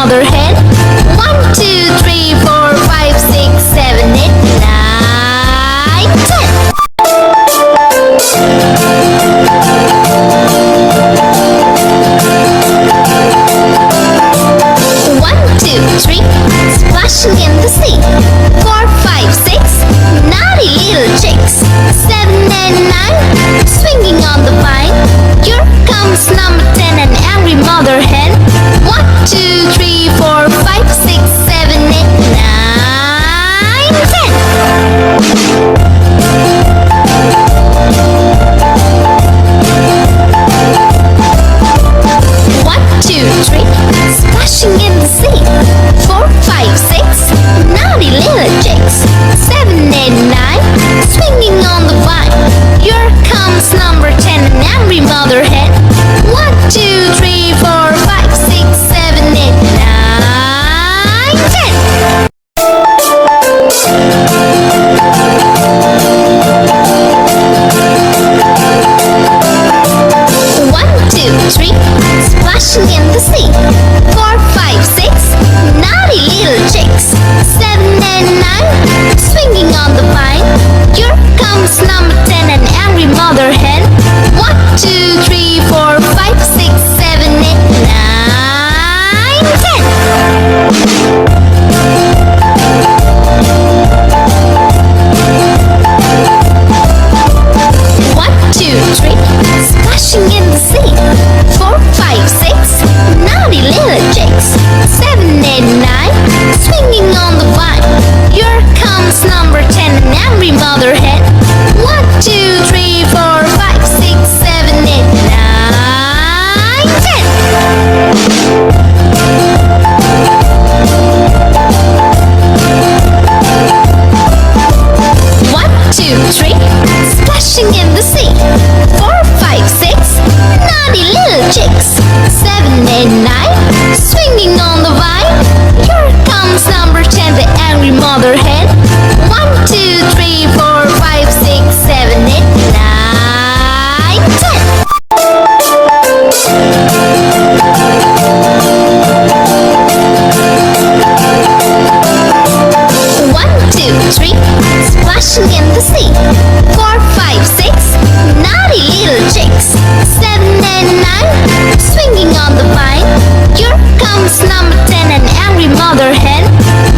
mother hen. 1, 2, 3, 4, 5, 6, 7, 8, 9, 10. 1, 2, 3, splashing in the sea. 4, 5, 6, naughty little chicks. 7 and 9, swinging on the vine. Here comes number 10, an angry mother hen. 1, 2, 3, 4, 5, 6, 7, 8, 9, 10. 1, 2, 3, splashing in the sea. 4, 5, 6, naughty little chicks. 7, 8, 9, swinging on the vine. Here comes number 10, an angry mother hen. 1, 2, 3, 4, 5, 6, 7, 8, 9, 10. 1, 2, 3, splashing in the sea. 4, 5, 6, naughty little chicks. 7 and 9, swinging on the vine. Here comes number 10, an angry mother hen. 1, 2, 3, 4, 5, 6, 7, 8, 9, 10. 1, 2, 3, splashing in the sea. 4, 5, 6, naughty little chicks. 7, 8, 9, swinging on the vine. Here comes number 10, an angry mother hen. 1, 2, 3, 4, 5, 6, 7, 8, 9, 10. 1, 2, 3, splashing in the sea. 4, 5, 6, naughty little chicks. 7, 8, 9, swinging on the vine. Here comes number 10, the angry mother hen. 1, 2, 3, 4, 5, 6, 7, 8, 9, 10. 1, 2, 3, splashing in the sea. 4, 5, 6, naughty little chicks. 7 and 9, swinging on the vine. Here comes number 10, an angry mother hen.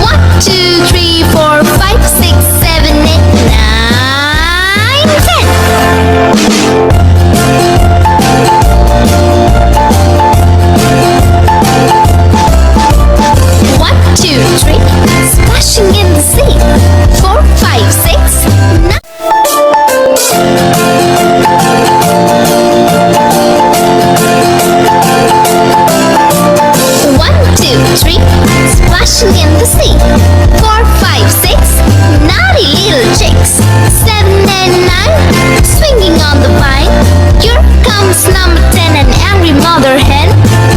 1, 2, 3, 4, 5, 6, 7, 8, 9, 10. 1, 2, 3, splashing in the sea. 4, 5, 6, 9. 1, 2, 3, splashing in the sea. 4, 5, 6, naughty little chicks. 7 and 9, swinging on the vine. Here comes number 10, an angry mother hen.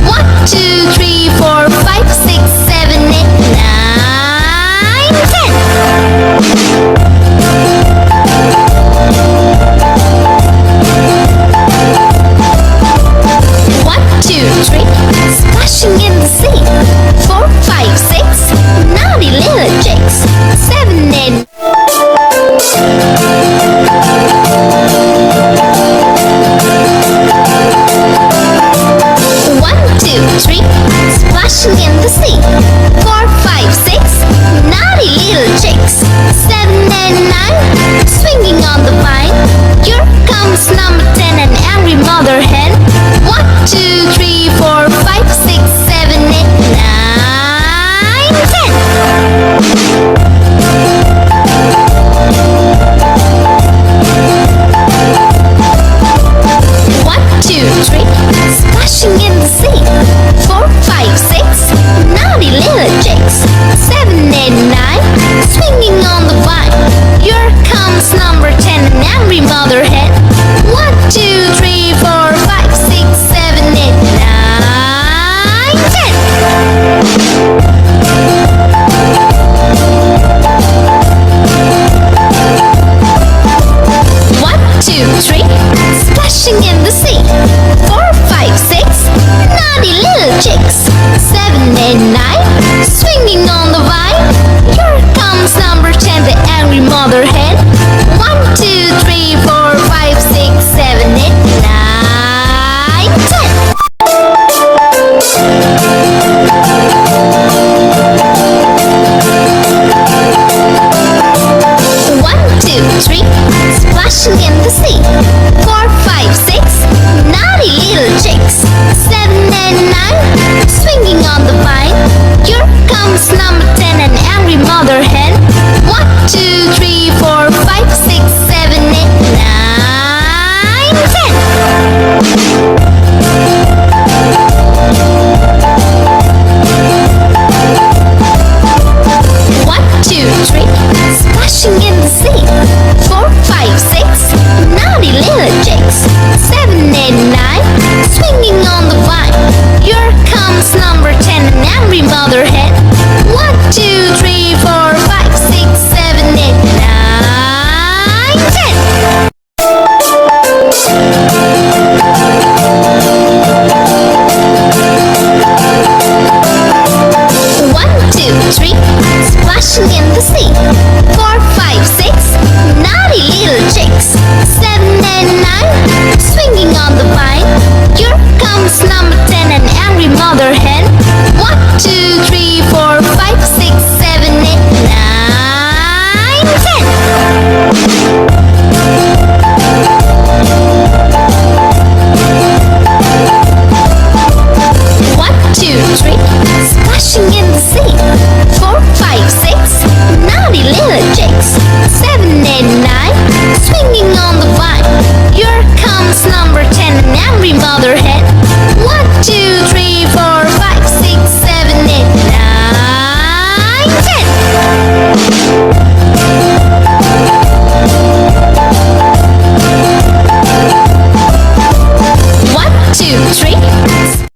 1, 2, 3, 4, 5, 6, 7, 8, 9, 10. 1, 2, 3, splashing in the sea. 4, 5, 6, naughty little chicks. 7, 8. 1, 2, 3, splashing in the sea. 4, 5, 6, naughty little chicks. 7 and 9, swinging on the vine. Here comes number 10, an angry mother hen. 1, 2, 3, 4, 5, 6, 7, 8, 9, 10. 1, 2, 3, splashing in the sea. 4, 5, 6, naughty little chicks. 7, 8, 9, swinging 9, swinging on the vine. Here comes number 10, the angry mother hen. 1, 2, 3, 4, 5, 6, 7, 8, 9, 10. 1, 2, 3, splashing in the sea. 4, 5, 6, naughty little chicks. 7 and 9, swinging on the vine. Here comes number 10, an angry mother hen. 1, 2, 3, 4, 5, 6, 7, 8, 9, 10. 1, 2, 3, splashing in the sea. 4, 5, 6, naughty little chicks. 7 and 9, swinging on the vine. Here comes number 10, an angry mother hen. 1, 2, 3, 4, 5, 6, 7, 8, 9, 10. 1, 2, 3, splashing